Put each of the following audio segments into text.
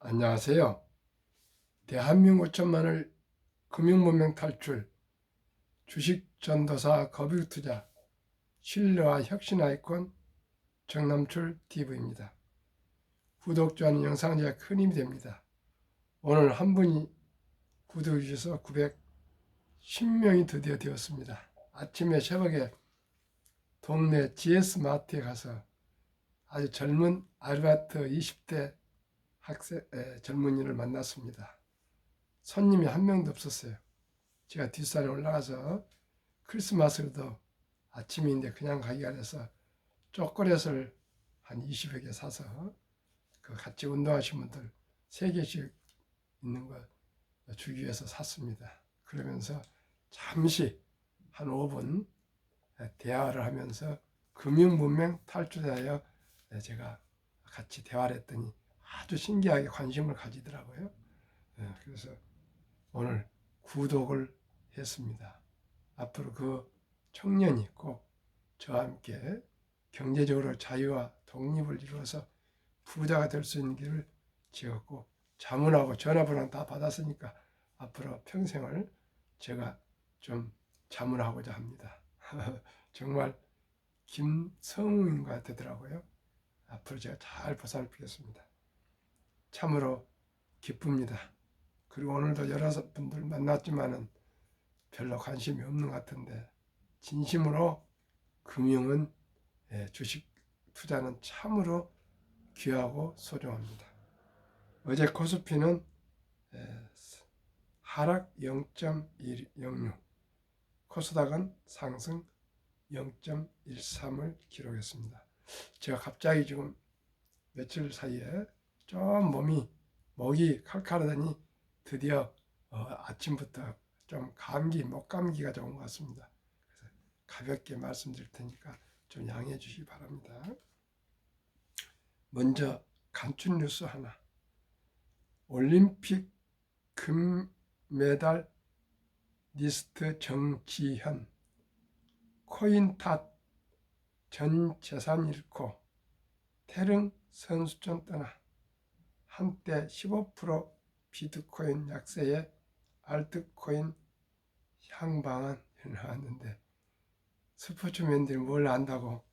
안녕하세요. 대한민국 천만을 금융문명 탈출, 주식전도사 거북투자, 신뢰와 혁신 아이콘 정남출 TV입니다. 구독, 좋아요는 영상 제작 큰 힘이 됩니다. 오늘 한 분이 구독해 주셔서 910명이 드디어 되었습니다. 아침에 새벽에 동네 GS마트에 가서 아주 젊은 아르바이트 20대 젊은이를 만났습니다. 손님이 한 명도 없었어요. 제가 뒷산에 올라가서 크리스마스로도 아침인데 그냥 가기가 돼서 초콜릿을 한 20여 개 사서 그 같이 운동하신 분들 3개씩 있는 거 주기 위해서 샀습니다. 그러면서 잠시 한 5분 대화를 하면서 금융문명 탈출하여 제가 같이 대화를 했더니 아주 신기하게 관심을 가지더라고요. 그래서 오늘 구독을 했습니다. 앞으로 그 청년이 꼭 저와 함께 경제적으로 자유와 독립을 이루어서 부자가 될 수 있는 길을 제가 꼭 자문하고 전화번호는 다 받았으니까 앞으로 평생을 제가 좀 자문하고자 합니다. 정말 김성우인 것 되더라고요. 앞으로 제가 잘 보살피겠습니다. 참으로 기쁩니다. 그리고 오늘도 여러 분들 만났지만은 별로 관심이 없는 것 같은데 진심으로 금융은 주식 투자는 참으로 귀하고 소중합니다. 어제 코스피는 하락 0.106, 코스닥은 상승 0.13을 기록했습니다. 제가 갑자기 지금 며칠 사이에 좀 목이 칼칼하더니 드디어 아침부터 좀 목 감기가 좀 온 것 같습니다. 그래서 가볍게 말씀드릴 테니까 좀 양해해 주시기 바랍니다. 먼저 간추 뉴스 하나. 올림픽 금메달 리스트 정지현, 코인탓 전 재산 잃고 태릉 선수촌 떠나, 한때 15% 비트코인 약세에 알트코인 향방은 나왔는데 스포츠맨들이 뭘 안다고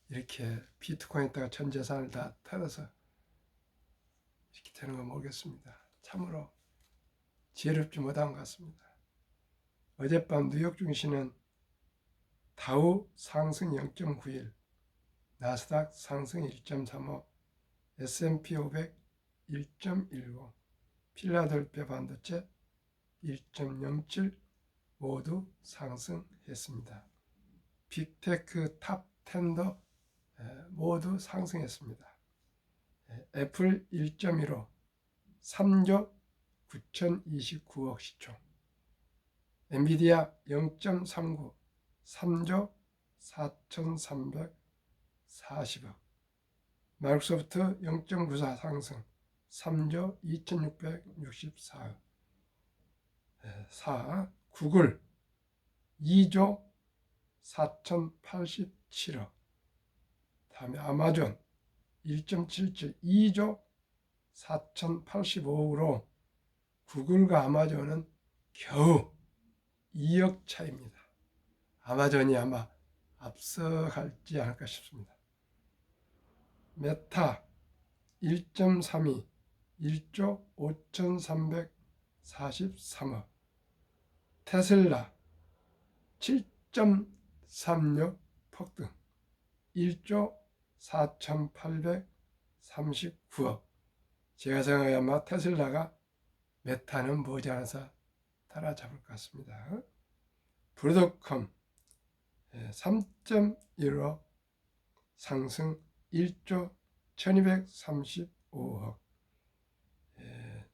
이렇게 비트코인에다가 전 재산을 다 털어서 이렇게 되는 거 모르겠습니다. 참으로 지혜롭지 못한 것 같습니다. 어젯밤 뉴욕 증시는 다우 상승 0.91, 나스닥 상승 1.35, S&P 500 1.10, 필라델피아 반도체 1.07 모두 상승했습니다. 빅테크 탑 10도 모두 상승했습니다. 애플 1.15 3조 9,029억 시총, 엔비디아 0.39 3조 4,340억, 마이크로소프트 0.94 상승 3조 2,664억, 4. 구글 2조 4,087억, 다음에 아마존 1.77 2조 4,085억으로 구글과 아마존은 겨우 2억 차이입니다. 아마존이 아마 앞서갈지 않을까 싶습니다. 메타 1.32 1조 5,343억, 테슬라 7.36 폭등 1조 4,839억. 제가 생각해 아마 테슬라가 메타는 머지않아서 따라잡을 것 같습니다. 브로드컴 3.15 상승 1조 1235억,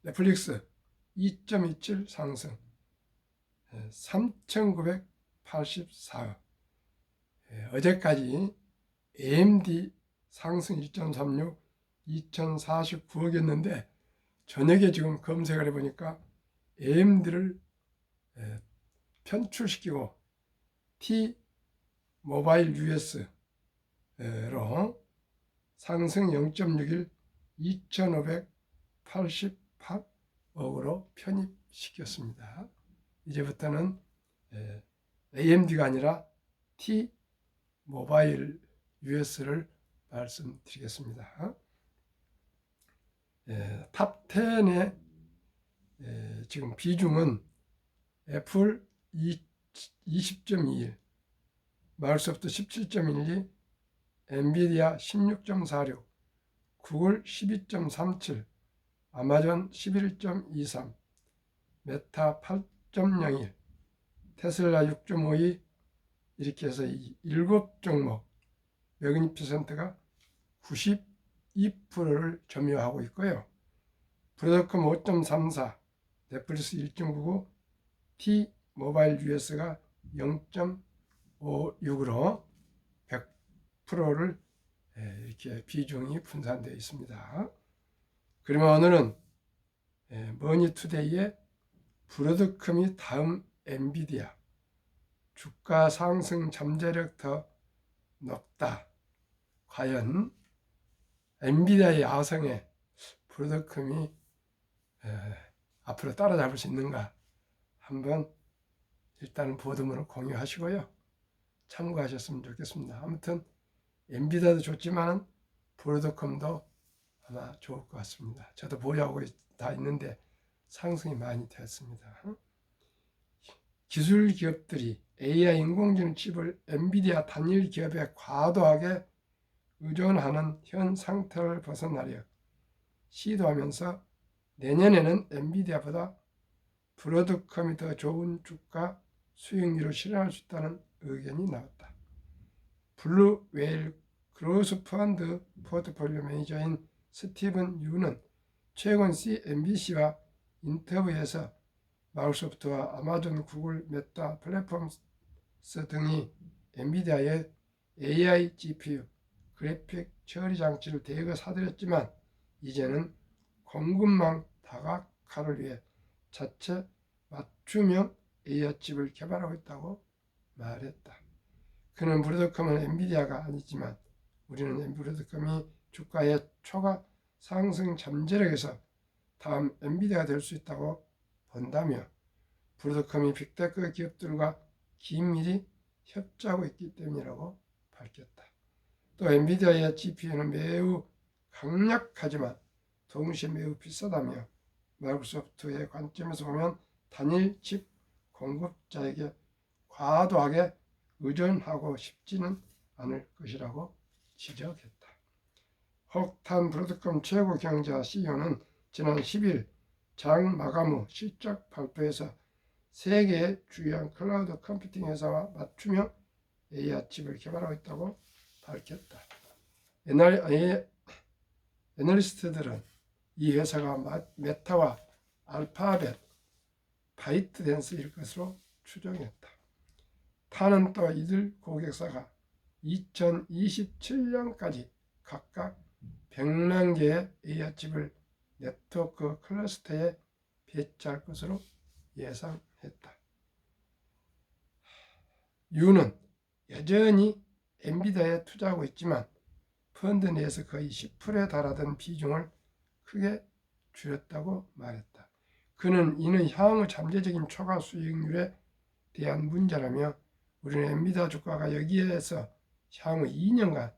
넷플릭스 2.27 상승 3,984억, 어제까지 AMD 상승 1.36 2,049억이었는데 저녁에 지금 검색을 해보니까 AMD를 편출시키고 T 모바일 US로 상승 0.61 2,500 88억으로 편입시켰습니다. 이제부터는 AMD가 아니라 T 모바일 US를 말씀드리겠습니다. 탑 10의 지금 비중은 애플 20.21, 마이크로소프트 17.12, 엔비디아 16.46, 구글 12.37, 아마존 11.23, 메타 8.01, 테슬라 6.52, 이렇게 해서 7종목 매그니 퍼센트가 92%를 점유하고 있고요. 브로드컴 5.34, 넷플릭스 1.99, T 모바일 US가 0.56으로 100%를 이렇게 비중이 분산되어 있습니다. 그러면 오늘은 머니투데이의 브로드컴이 다음 엔비디아, 주가 상승 잠재력 더 높다. 과연 엔비디아의 야성에 브로드컴이 앞으로 따라잡을 수 있는가? 한번 일단은 보도문을 공유하시고요. 참고하셨으면 좋겠습니다. 아무튼 엔비디아도 좋지만 브로드컴도 아마 좋을 것 같습니다. 저도 보유하고 다 있는데 상승이 많이 됐습니다. 기술 기업들이 AI 인공지능 칩을 엔비디아 단일 기업에 과도하게 의존하는 현 상태를 벗어나려 시도하면서 내년에는 엔비디아보다 브로드컴이 더 좋은 주가 수익률을 실현할 수 있다는 의견이 나왔다. 블루웨일 그로스 펀드 포트폴리오 매니저인 스티븐 유는 최근 CNBC와 인터뷰에서 마이크로소프트와 아마존, 구글, 메타, 플랫폼스 등이 엔비디아의 AI GPU, 그래픽 처리 장치를 대거 사들였지만 이제는 공급망 다각화를 위해 자체 맞춤형 AI 칩을 개발하고 있다고 말했다. 그는 브로드컴은 엔비디아가 아니지만 우리는 브로드컴이 주가의 초과 상승 잠재력에서 다음 엔비디아가 될 수 있다고 본다며 브로드컴이 빅테크 기업들과 긴밀히 협조하고 있기 때문이라고 밝혔다. 또 엔비디아의 GPU는 매우 강력하지만 동시에 매우 비싸다며 마이크로소프트의 관점에서 보면 단일 칩 공급자에게 과도하게 의존하고 싶지는 않을 것이라고 지적했다. 혹탄 브로드컴 최고 경영자 CEO는 지난 10일 장 마감 후 실적 발표에서 세계의 주요한 클라우드 컴퓨팅 회사와 맞춤형 AI 칩을 개발하고 있다고 밝혔다. 애널리스트들은 이 회사가 메타와 알파벳, 바이트댄스일 것으로 추정했다. 타는 또 이들 고객사가 2027년까지 각각 100만 개의 AI 칩을 네트워크 클러스터에 배치할 것으로 예상했다. 유는 여전히 엔비디아에 투자하고 있지만 펀드 내에서 거의 10%에 달하던 비중을 크게 줄였다고 말했다. 그는 이는 향후 잠재적인 초과 수익률에 대한 문제라며 우리는 엔비디아 주가가 여기에서 향후 2년간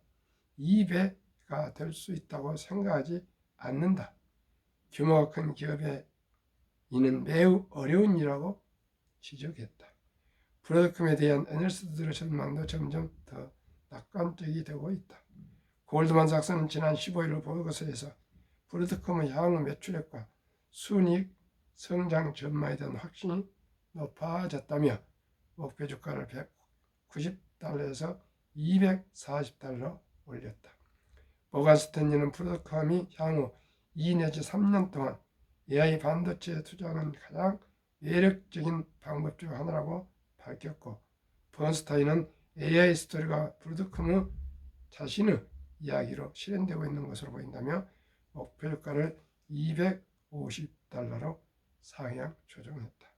2배가 될 수 있다고 생각하지 않는다. 규모가 큰 기업에 이는 매우 어려운 일이라고 지적했다. 브로드컴에 대한 애널리스트들의 전망도 점점 더 낙관적이 되고 있다. 골드만삭스는 지난 15일 보고서에서 브로드컴의 향후 매출액과 순이익 성장 전망에 대한 확신이 높아졌다며 목표 주가를 190달러에서 240달러 올렸다. 모간 스탠리는 브로드컴이 향후 2 내지 3년 동안 AI 반도체에 투자하는 가장 매력적인 방법 중 하나라고 밝혔고, 번스타인은 AI 스토리가 브로드컴의 자신의 이야기로 실현되고 있는 것으로 보인다며 목표 주가를 250달러로 상향 조정했다.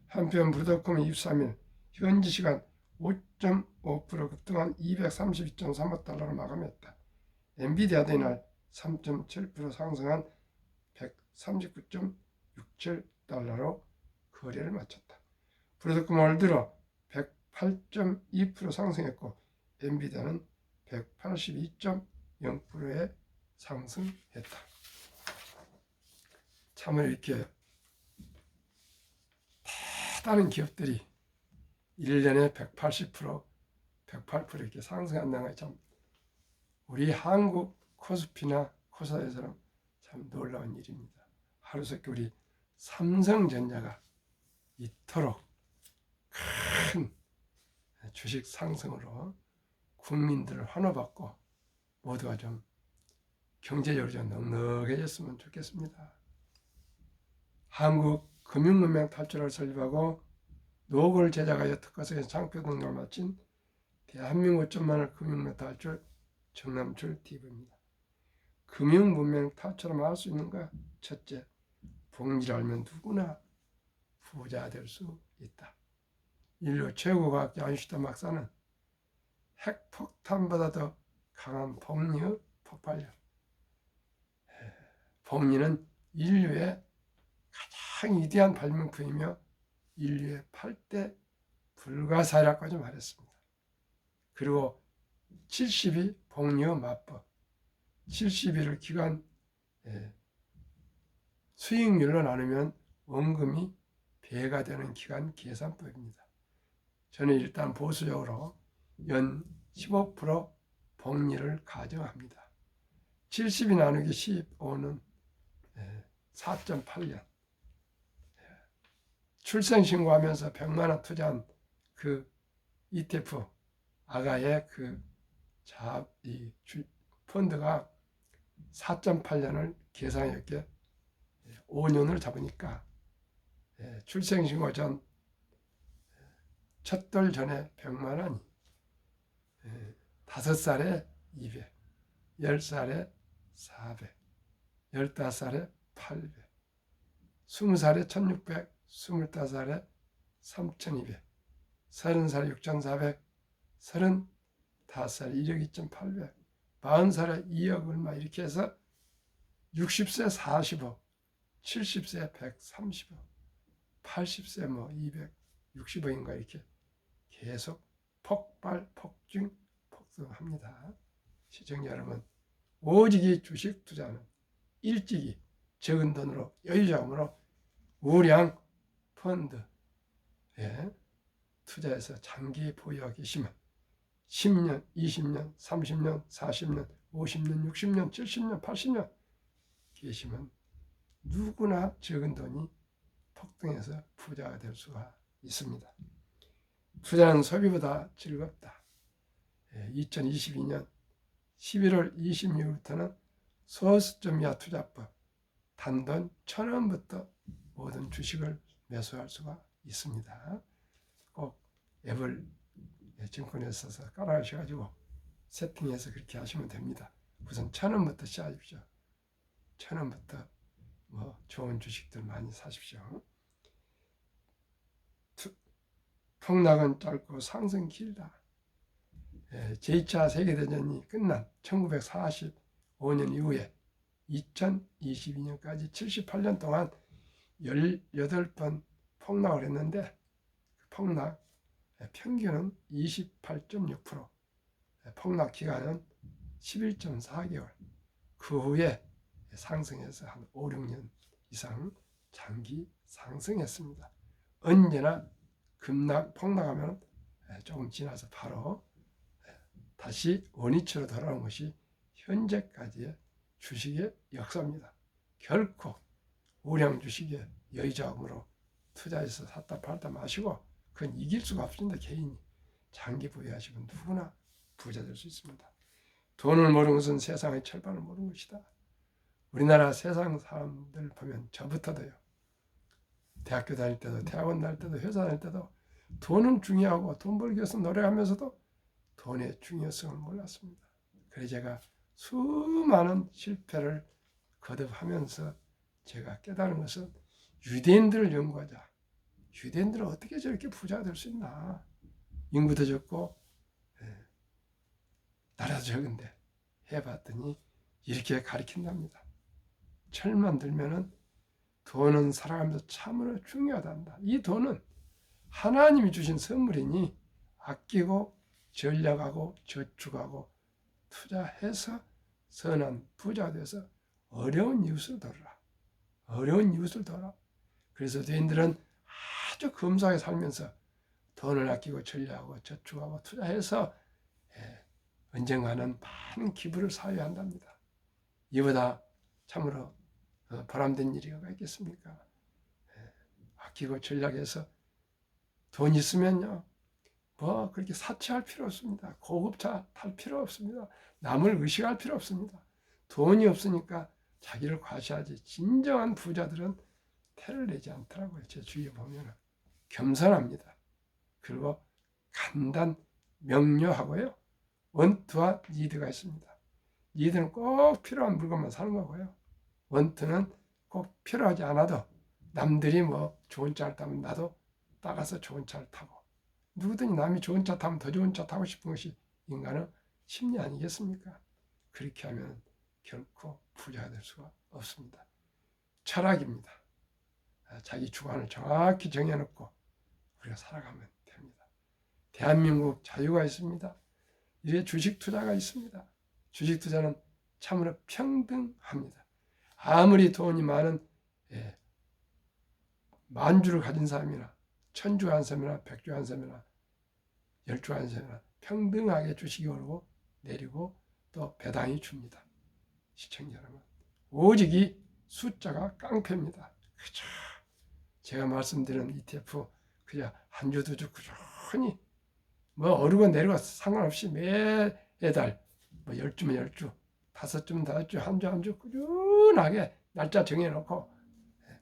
한편 브로드컴은 23일 현지 시간 5.5% 급등한 232.35달러로 마감했다. 엔비디아도 이날 3.7% 상승한 39.67달러로 거래를 마쳤다. 브로드콤 올 들어 108.2% 상승했고 엔비디아는 182.0%에 상승했다. 참으로 이렇게 다른 기업들이 1년에 180%, 108% 이렇게 상승한다는 게 참 우리 한국 코스피나 코스닥에서는 참 놀라운 일입니다. 하루속히 우리 삼성전자가 이토록 큰 주식 상승으로 국민들을 환호받고 모두가 좀 경제적으로 좀 넉넉해졌으면 좋겠습니다. 한국 금융문명 탈출을 설립하고 노고를 제작하여 특허서에 상표 등록을 마친 대한민국 천만을 금융문명 탈출 정남출 TV입니다. 금융문명 탈출하면 할 수 있는 거 첫째, 복리를 알면 누구나 부자 될 수 있다. 인류 최고 과학자 아인슈타인 박사는 핵폭탄보다 더 강한 복리의 폭발력. 복리는 인류의 가장 위대한 발명품이며 인류의 8대 불가사리라고까지 말했습니다. 그리고 70이 복리의 맞법, 70일을 기간 수익률로 나누면 원금이 배가 되는 기간 계산법입니다. 저는 일단 보수적으로 연 15% 복리를 가정합니다. 70이 나누기 15는 4.8년. 출생신고하면서 100만 원 투자한 그 ETF 아가의 그 펀드가 4.8년을 계산했게 5년을 잡으니까 출생신고 전 첫 달 전에 100만 원이 5살에 200, 10살에 400, 15살에 800, 20살에 1600, 25살에 3200, 30살에 6400, 35살에 1억 2800, 40살에 2억 얼마 이렇게 해서 60세 40억, 70세 130억, 80세 뭐 260억인가 이렇게 계속 폭발, 폭증, 폭등합니다. 시청자 여러분, 오직 이 주식 투자는 일찍이 적은 돈으로 여유자금으로 우량 펀드에 투자해서 장기 보유하고 계시면 10년, 20년, 30년, 40년, 50년, 60년, 70년, 80년 계시면 누구나 적은 돈이 폭등해서 부자가 될 수가 있습니다. 투자는 소비보다 즐겁다. 2022년 11월 26일부터는 소수점 이하 투자법 단돈 1,000원부터 모든 주식을 매수할 수가 있습니다. 꼭 앱을 증권회사에서 깔아주셔가지고 세팅해서 그렇게 하시면 됩니다. 우선 1,000원부터 시작하십시오. 1,000원부터 뭐 좋은 주식들 많이 사십시오. 폭락은 짧고 상승 길다. 제2차 세계대전이 끝난 1945년 이후에 2022년까지 78년 동안 18번 폭락을 했는데 그 폭락 평균은 28.6%, 폭락 기간은 11.4개월, 그 후에 상승해서 한 5, 6년 이상 장기 상승했습니다. 언제나 폭락하면 조금 지나서 바로 다시 원위치로 돌아오는 것이 현재까지의 주식의 역사입니다. 결코 우량 주식에 여유자금으로 투자해서 샀다 팔다 마시고 그건 이길 수가 없습니다. 개인이 장기 보유하시면 누구나 부자 될 수 있습니다. 돈을 모르는 것은 세상의 철반을 모르는 것이다. 우리나라 세상 사람들 보면 저부터도요. 대학교 다닐 때도, 대학원 다닐 때도, 회사 다닐 때도 돈은 중요하고 돈 벌기 위해서 노력하면서도 돈의 중요성을 몰랐습니다. 그래서 제가 수많은 실패를 거듭하면서 제가 깨달은 것은 유대인들을 연구하자. 유대인들은 어떻게 저렇게 부자가 될 수 있나. 인구도 적고 나라도 적은데 해봤더니 이렇게 가르친답니다. 철만 들면은 돈은 살아가면서 참으로 중요하단다. 이 돈은 하나님이 주신 선물이니 아끼고 전략하고 저축하고 투자해서 선한 부자가 돼서 어려운 이웃을 도우라. 어려운 이웃을 도우라. 그래서 교인들은 아주 검소하게 살면서 돈을 아끼고 전략하고 저축하고 투자해서 언젠가는 많은 기부를 사회에 한답니다. 이보다 참으로 보람된 일이 뭐가 있겠습니까? 아끼고 전략해서 돈 있으면요, 뭐 그렇게 사치할 필요 없습니다. 고급차 탈 필요 없습니다. 남을 의식할 필요 없습니다. 돈이 없으니까 자기를 과시하지. 진정한 부자들은 태를 내지 않더라고요. 제 주위에 보면 겸손합니다. 그리고 간단 명료하고요. 원투와 니드가 있습니다. 니드는 꼭 필요한 물건만 사는 거고요. 원투는 꼭 필요하지 않아도 남들이 뭐 좋은 차를 타면 나도 따라서 좋은 차를 타고, 누구든지 남이 좋은 차 타면 더 좋은 차 타고 싶은 것이 인간의 심리 아니겠습니까? 그렇게 하면 결코 부자가 될 수가 없습니다. 철학입니다. 자기 주관을 정확히 정해놓고 우리가 살아가면 됩니다. 대한민국 자유가 있습니다. 이래 주식 투자가 있습니다. 주식 투자는 참으로 평등합니다. 아무리 돈이 많은 만주를 가진 사람이나 천주 한 섬이나 백주 한 섬이나 열주 한 섬이나 평등하게 주식이 오르고 내리고 또 배당이 줍니다. 시청자 여러분, 오직 이 숫자가 깡패입니다. 그죠? 제가 말씀드린 ETF 그냥 한 주 두 주 꾸준히 뭐 오르고 내리고 상관없이 매달 뭐 10주면 10주, 5주면 5주, 한 주 한 주 꾸준하게 날짜 정해놓고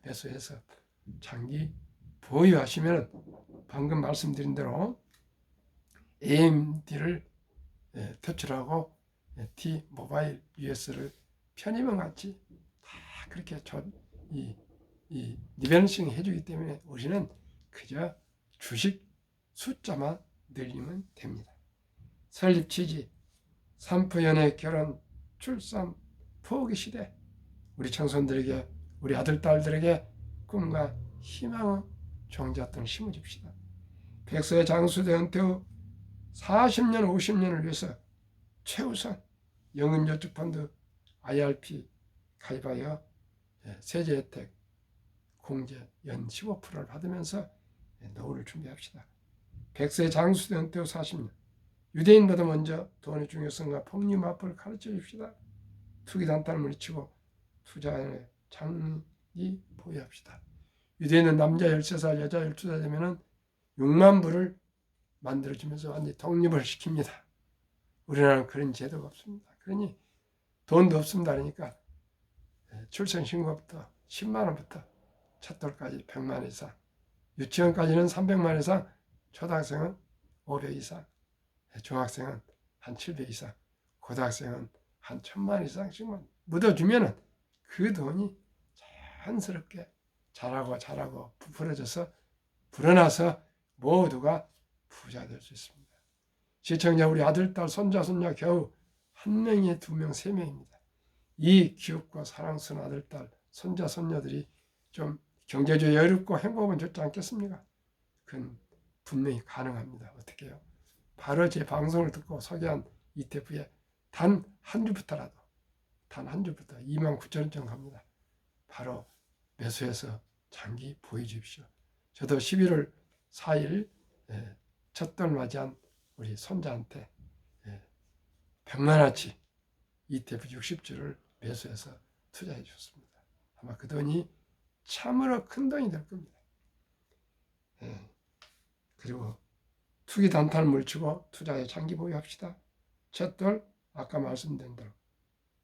매수해서 장기 보유하시면 방금 말씀드린 대로 AMD를 퇴출하고 T 모바일 US를 편의명 같이 다 그렇게 이 리밸런싱 해주기 때문에 우리는 그저 주식 숫자만 늘리면 됩니다. 설립 취지, 산프 연애 결혼 출산 포기 시대, 우리 청소년들에게 우리 아들 딸들에게 꿈과 희망의 종잣돈을 심어줍시다. 백서의 장수대 은퇴 후 40년 50년을 위해서 최우선 영은저축펀드 IRP 가입하여 세제 혜택 공제 연 15%를 받으면서 노후를 준비합시다. 백세 장수대 은퇴 후 40년, 유대인보다 먼저 돈의 중요성과 폭리마법을 가르쳐 줍시다. 투기단타를 물리치고 투자의 장기 보유합시다. 유대인은 남자 13살, 여자 12살 되면 6만 불을 만들어주면서 완전히 독립을 시킵니다. 우리나라는 그런 제도가 없습니다. 그러니 돈도 없습니다. 그러니까 출생신고부터 10만 원부터 첫 돌까지 100만 원 이상, 유치원까지는 300만 원 이상, 초등학생은 500 이상, 중학생은 한 700 이상, 고등학생은 한 1000만 원 이상씩만 묻어주면 그 돈이 자연스럽게 자라고 부풀어져서 불어나서 모두가 부자 될 수 있습니다. 시청자 우리 아들, 딸, 손자, 손녀 겨우 1명에 2명, 3명입니다. 이 귀엽고 사랑스러운 아들, 딸, 손자, 손녀들이 좀 경제적으로 여유롭고 행복은 좋지 않겠습니까? 그건 분명히 가능합니다. 어떻게 해요? 바로 제 방송을 듣고 소개한 ETF에 단 한 주부터라도, 단 한 주부터 29,000원 정도 갑니다. 바로 매수해서 장기 보여주십시오. 저도 11월 4일 첫돌 맞이한 우리 손자한테 100만 원치 ETF 60주를 매수해서 투자해 줬습니다. 아마 그 돈이 참으로 큰 돈이 될 겁니다. 그리고 투기 단타를 물치고 투자에 장기 보유합시다. 첫돌 아까 말씀드린 대로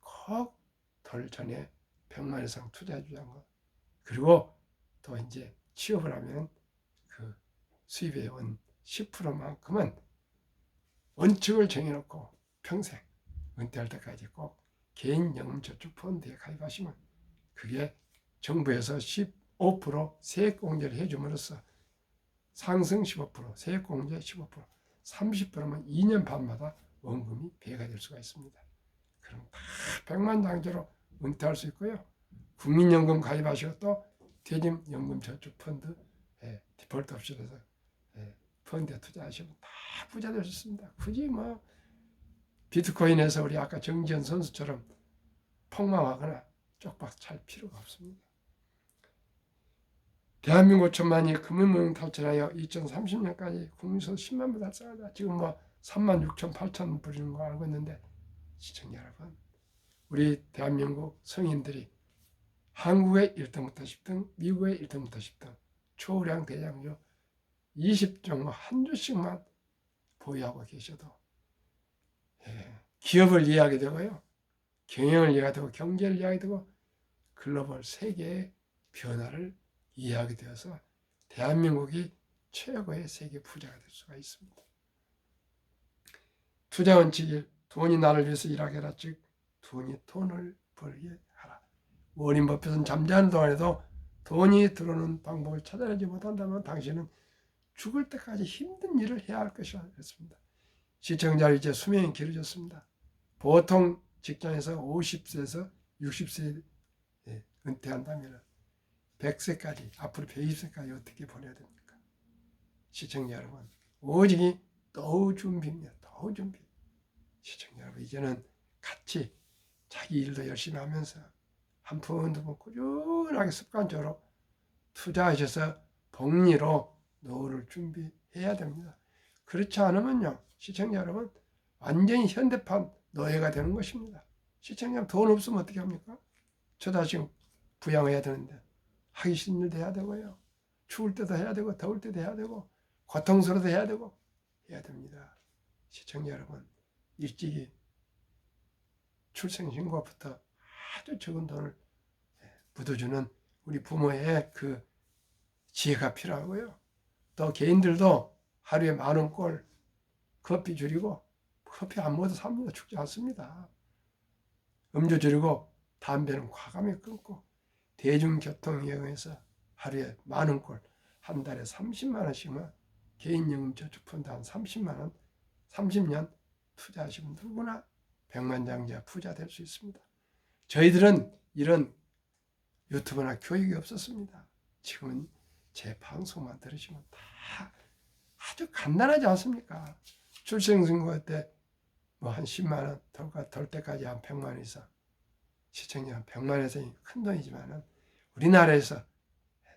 꼭 돌 전에 100만 원 이상 투자해 주자는 거. 그리고 또 이제 취업을 하면 그 수입의 10%만큼은 원칙을 정해놓고 평생 은퇴할 때까지 꼭 개인 연금저축펀드에 가입하시면 그게 정부에서 15% 세액공제를 해줌으로써 상승 15%, 세액공제 15%, 30%면 2년 반마다 원금이 배가 될 수가 있습니다. 그럼 다 백만장자로 은퇴할 수 있고요. 국민연금 가입하시고 또 퇴직연금저축펀드 디폴트 옵션에서 펀드에 투자하시면 다 부자 되셨습니다. 굳이 뭐 비트코인에서 우리 아까 정지현 선수처럼 폭망하거나 쪽박 찰 필요가 없습니다. 대한민국 천만이 금융 탈출하여 2030년까지 국민소 10만 불 달성하자. 지금 뭐 3만 6천 8천 불인 거 알고 있는데 시청자 여러분, 우리 대한민국 성인들이 한국의 1등부터 10등, 미국의 1등부터 10등, 초우량 대장주 20종 한 주씩만 보유하고 계셔도 기업을 이해하게 되고요, 경영을 이해하게 되고, 경제를 이해하게 되고, 글로벌 세계의 변화를 이해하게 되어서 대한민국이 최고의 세계 부자가 될 수가 있습니다. 투자 원칙이 돈이 나를 위해서 일하게 하라, 즉 돈이 돈을 벌게 하라. 워린 버핏은 잠자는 동안에도 돈이 들어오는 방법을 찾아내지 못한다면 당신은 죽을 때까지 힘든 일을 해야 할 것이라 했습니다. 시청자, 이제 수명이 길어졌습니다. 보통 직장에서 50세에서 60세에 은퇴한다면 100세까지, 앞으로 120세까지 어떻게 보내야 됩니까? 시청자 여러분, 오직 노후 준비입니다. 노후 준비. 시청자 여러분, 이제는 같이 자기 일도 열심히 하면서 한 푼 두 푼 꾸준하게 습관적으로 투자하셔서 복리로 노후를 준비해야 됩니다. 그렇지 않으면요, 시청자 여러분, 완전히 현대판 노예가 되는 것입니다. 시청자 여러분, 돈 없으면 어떻게 합니까? 저 자식 부양해야 되는데 하기 싫은 일도 해야 되고요, 추울 때도 해야 되고, 더울 때도 해야 되고, 고통스러워도 해야 되고 해야 됩니다. 시청자 여러분, 일찍이 출생신고부터 아주 적은 돈을 묻어주는 우리 부모의 그 지혜가 필요하고요, 또 개인들도 하루에 10,000원꼴 커피 줄이고, 커피 안 먹어도 삽니다. 죽지 않습니다. 음주 줄이고, 담배는 과감히 끊고, 대중교통 이용해서 하루에 10,000원꼴, 한 달에 30만 원씩만 개인연금저축펀드 한 30만 원, 30년 투자하시면 누구나 백만장자 부자 될 수 있습니다. 저희들은 이런 유튜브나 교육이 없었습니다. 지금은 제 방송만 들으시면 다 아주 간단하지 않습니까? 출생신고 때 뭐 한 10만 원, 덜 때까지 한 100만 원 이상, 시청자 한 100만 원에서 큰 돈이지만은 우리나라에서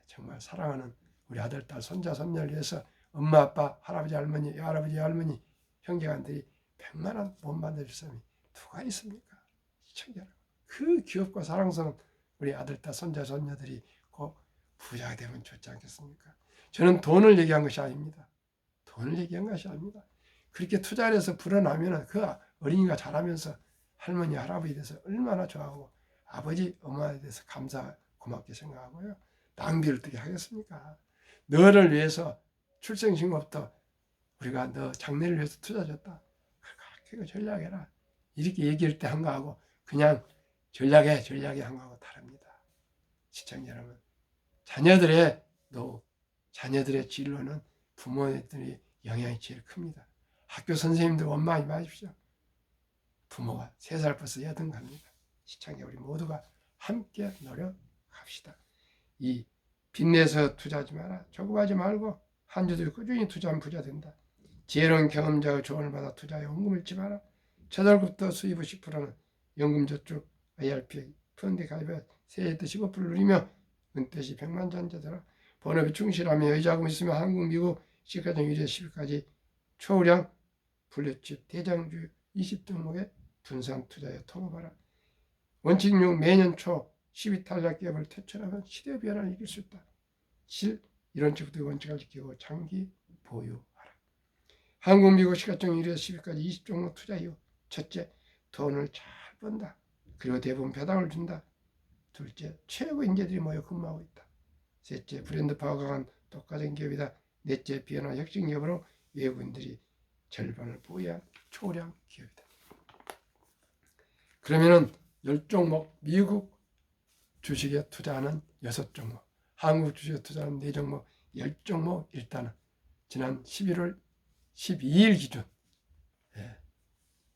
정말 사랑하는 우리 아들, 딸, 손자, 손녀를 위해서 엄마, 아빠, 할아버지, 할머니, 할아버지, 할머니, 형제간들이 100만 원 못 만들 사람이 누가 있습니까? 시청자 여러분, 그 귀엽고 사랑스러운 우리 아들, 딸, 손자, 손녀들이 꼭 부자가 되면 좋지 않겠습니까? 저는 돈을 얘기한 것이 아닙니다. 돈을 얘기한 것이 아닙니다. 그렇게 투자를 해서 불어나면 그 어린이가 자라면서 할머니, 할아버지에 대해서 얼마나 좋아하고, 아버지, 엄마에 대해서 고맙게 생각하고요. 낭비를 어떻게 하겠습니까? 너를 위해서 출생신고부터 우리가 너 장래를 위해서 투자줬다. 그거 전략해라. 이렇게 얘기할 때 한 거하고 그냥 전략해 한 거하고 다릅니다. 시청자 여러분, 자녀들의 노후, 자녀들의 진로는 부모들의 영향이 제일 큽니다. 학교 선생님들 원망하지 마십시오. 부모가 3살 벌써 8 갑니다. 시청자 우리 모두가 함께 노력합시다. 이 빚내서 투자하지 마라. 조급하지 말고 한 주도 꾸준히 투자하면 부자 된다. 지혜로운 경험자의 조언을 받아 투자에 헌금을 잃지 마라. 첫 월급부터 수입의 10%는 연금저축 IRP 펀드 가입해 세액 15%를 누리며 은퇴 시 100만 전자들아 본업에 충실하며 여유자금 있으며 한국, 미국 시가정 1회 10일까지 초우량 블루칩 대장주 20종목에 분산 투자에 통합하라. 원칙 6 매년 초 12탈락 기업을 퇴출하면 시대 변화를 이길 수 있다. 7. 이런 식부터 원칙을 지키고 장기 보유하라. 한국, 미국 시가총 1회 10일까지 20종목 투자 이후 첫째, 돈을 잘 번다. 그리고 대부분 배당을 준다. 둘째, 최고 인재들이 모여 근무하고 있다. 셋째, 브랜드 파워가 강한 독과적인 기업이다. 넷째, 변화 혁신 기업으로 외국인들이 절반을 보유한 초량 기업이다. 그러면은 10종목, 미국 주식에 투자하는 6종목, 한국 주식에 투자하는 4종목, 10종목 일단은 지난 11월 12일 기준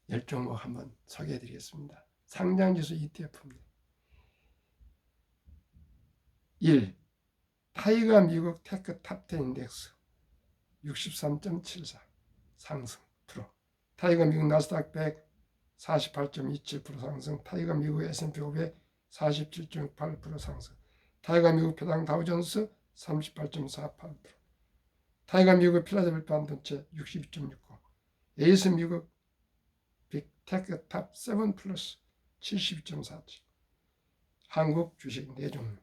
10종목 한번 소개해 드리겠습니다. 상장지수 ETF입니다. 1. 타이거 미국 테크 탑10 인덱스 63.74 상승 프로. 타이거 미국 나스닥 100 48.27% 상승. 타이거 미국 S&P 500 47.68% 상승. 타이거 미국 표당 다우존스 38.48%. 타이거 미국 필라델피아 반도체 62.69. 에이스 미국 빅테크 탑 7 플러스 72.47. 한국 주식 4종류.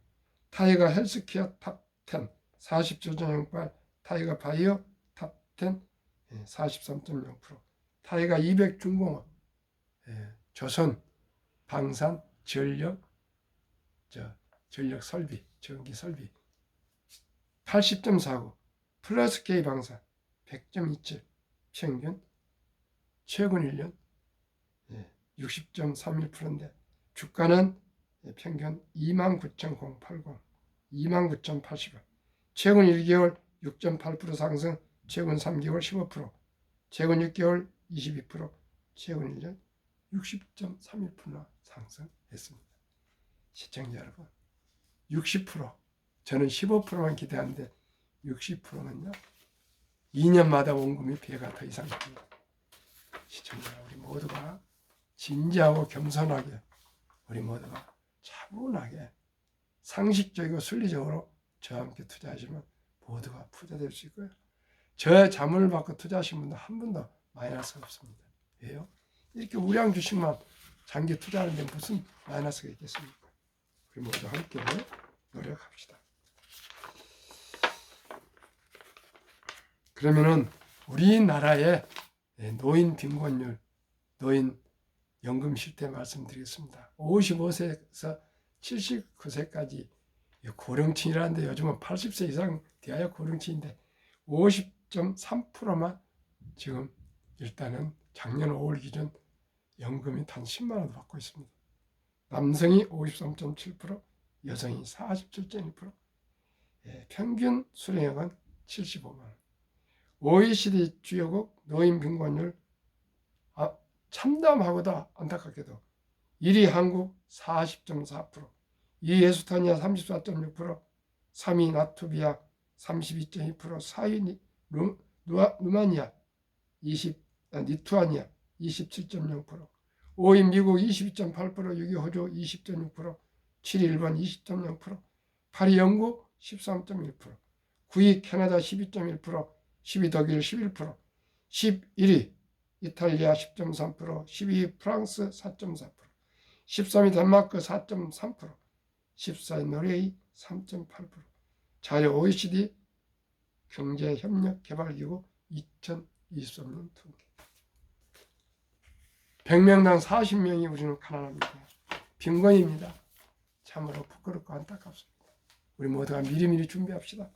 타이거 헬스케어 탑 10 47.08. 타이거 바이오 탑 10 43.0%. 타이거 200 중공업 조선 방산 전력 전력 설비 전기 설비 80.49. 플러스 K 방산 100.27 평균 최근 1년 60.31%인데 주가는 평균 29,080 29,080원. 최근 1개월 6.8% 상승, 최근 3개월 15%, 최근 6개월 22%, 최근 1년 60.31% 상승했습니다. 시청자 여러분, 60%, 저는 15%만 기대하는데 60%면요 2년마다 원금이 배가 더 이상 됩니다. 시청자 우리 모두가 진지하고 겸손하게, 우리 모두가 차분하게 상식적이고 순리적으로 저와 함께 투자하시면 모두가 부자될 수 있고요. 저의 자문을 받고 투자하신 분도 한 분도 마이너스가 없습니다. 왜요? 이렇게 우량 주식만 장기 투자하는데 무슨 마이너스가 있겠습니까? 우리 모두 함께 노력합시다. 그러면은 우리나라의 노인 빈곤율, 노인 연금 실태 말씀드리겠습니다. 55세에서 79세까지 고령층이라는데 요즘은 80세 이상 돼야 고령층인데 50.3%만 지금 일단은 작년 5월 기준 연금이 단 10만 원도 받고 있습니다. 남성이 53.7%, 여성이 47.1%, 평균 수령액은 75만 원. OECD 주요국 노인 빈곤율 참담하고도 안타깝게도 1위 한국 40.4%, 2위 에스토니아 34.6%, 3위 라트비아 32.2%, 4위 루마니아 리투아니아 27.0%, 5위 미국 22.8%, 6위 호주 20.6%, 7위 일본 20.0%, 8위 영국 13.1%, 9위 캐나다 12.1%, 10위 독일 11%, 11위 이탈리아 10.3%, 12위 프랑스 4.4%, 13위 덴마크 4.3%, 14위 노르웨이 3.8%. 자료 OECD 경제협력개발기구 2023년 통계. 100명당 40명이 우리는 가난합니다. 빈곤입니다. 참으로 부끄럽고 안타깝습니다. 우리 모두가 미리미리 준비합시다.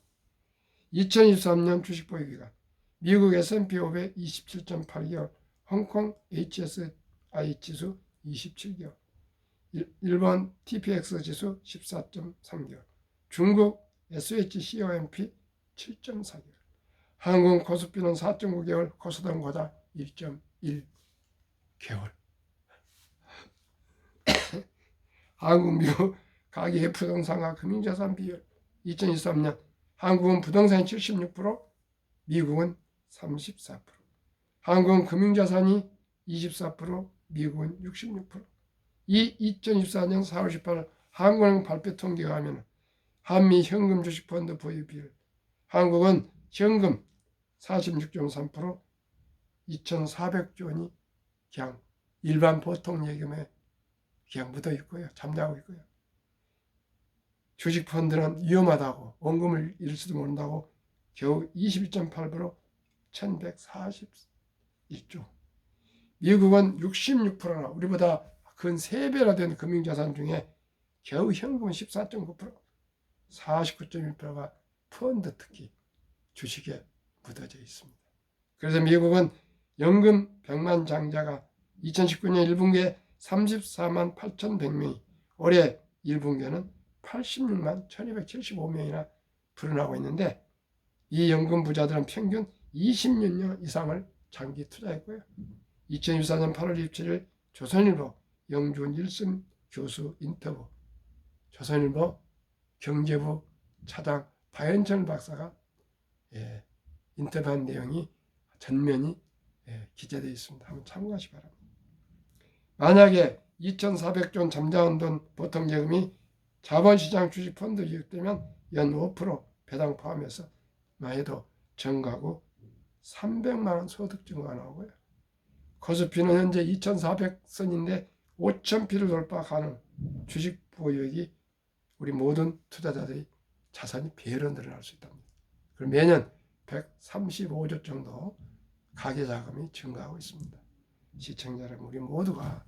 2023년 주식 보유기간 미국 S&P 500 27.8개월, 홍콩 HSI 지수 27개월, 일본 TPX 지수 14.3개월, 중국 SHCOMP 7.4개월, 한국 코스피는 4.9개월, 코스닥 고다 1.1개월. 한국, 미국 가계 부동산과 금융자산 비율 2023년 한국은 부동산이 76%, 미국은 34%. 한국은 금융자산이 24%, 미국은 66%. 이 2024년 4월 18일 한국은행 발표 통계에 하면 한미 현금 주식 펀드 보유 비율 한국은 현금 46.3%, 2,400조 원이 그냥 일반 보통 예금에 그냥 묻어 있고요. 잠자고 있고요. 주식 펀드는 위험하다고 원금을 잃을 수도 모른다고 겨우 21.8% 1141조. 미국은 66%나 우리보다 근 3배나 된 금융자산 중에 겨우 현금은 14.9%, 49.1%가 펀드 특히 주식에 묻어져 있습니다. 그래서 미국은 연금 100만 장자가 2019년 1분기에 34만 8,100명이 올해 1분기에는 86만 1275명이나 불어나고 있는데 이 연금 부자들은 평균 20년 이상을 장기 투자했고요. 2024년 8월 27일 조선일보 영준 일승 교수 인터뷰, 조선일보 경제부 차장 박연철 박사가 인터뷰한 내용이 전면이 기재되어 있습니다. 한번 참고하시기 바랍니다. 만약에 2,400조 잠자는 돈 보통예금이 자본시장 주식펀드 유입되면 연 5% 배당 포함해서 해도 정가구 300만 원 소득 증가가 나오고요. 코스피는 현재 2,400선인데 5,000피를 돌파 가능. 주식 보유액이 우리 모든 투자자들이 자산이 배로 늘어날 수 있답니다. 그럼 매년 135조 정도 가계자금이 증가하고 있습니다. 시청자 여러분, 우리 모두가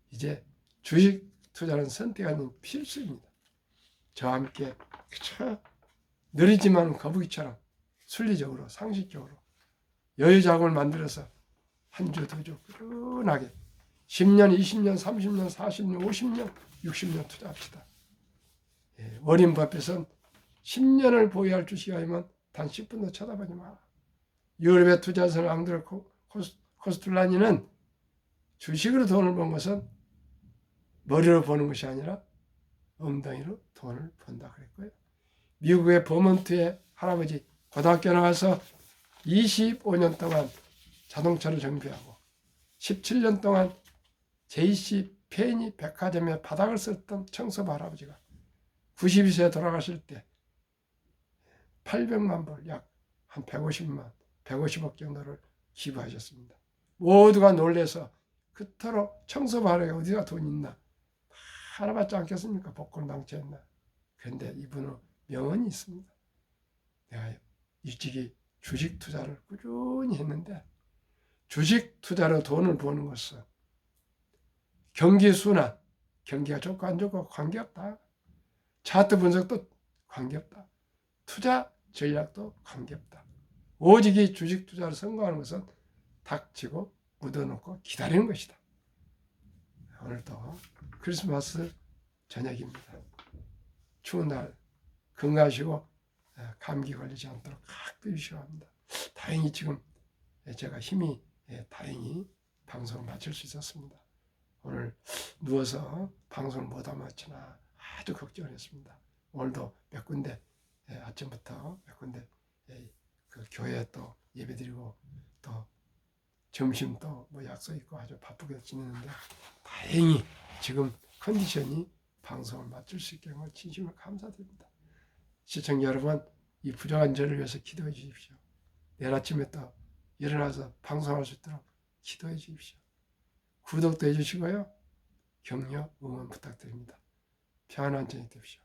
이제 주식 투자는 선택하는 필수입니다. 저와 함께 그저 느리지만 거북이처럼 순리적으로 상식적으로 여유자금을 만들어서 한 주, 두 주 꾸준하게 10년, 20년, 30년, 40년, 50년, 60년 투자합시다. 워린 버핏은 10년을 보유할 주식이 아니면 단 10분도 쳐다보지 마라. 유럽의 투자선 앙드레 코스툴라니는 주식으로 돈을 번 것은 머리로 버는 것이 아니라 엉덩이로 돈을 번다 그랬고요. 미국의 버몬트의 할아버지 고등학교 나와서 25년 동안 자동차를 정비하고 17년 동안 JC 페니 백화점의 바닥을 썼던 청소부 할아버지가 92세에 돌아가실 때 800만 불, 약 한 150억 정도를 기부하셨습니다. 모두가 놀래서 그토록 청소부 할아버지가 어디가 돈 있나 알아봤지 않겠습니까? 복권 당첨했나. 그런데 이분은 명언이 있습니다. 내가 일찍이 주식 투자를 꾸준히 했는데 주식 투자로 돈을 버는 것은 경기 순환, 경기가 좋고 안 좋고 관계없다. 차트 분석도 관계없다. 투자 전략도 관계없다. 오직 이 주식 투자를 성공하는 것은 닥치고 묻어놓고 기다리는 것이다. 오늘도 크리스마스 저녁입니다. 추운 날 건강하시고 감기 걸리지 않도록 꼭 비우시기 바랍니다. 다행히 지금 제가 힘이 다행히 방송을 마칠 수 있었습니다. 오늘 누워서 방송을 못하 마치나 아주 걱정을 했습니다. 오늘도 몇 군데 아침부터 몇 군데 그 교회에 또 예배드리고 또 점심 또 뭐 약속 있고 아주 바쁘게 지내는데 다행히 지금 컨디션이 방송을 마칠 수 있게 한 걸 진심으로 감사드립니다. 시청자 여러분, 이 부족한 저를 위해서 기도해 주십시오. 내일 아침에 또 일어나서 방송할 수 있도록 기도해 주십시오. 구독도 해주시고요. 격려, 응원 부탁드립니다. 평안한 저녁 되십시오.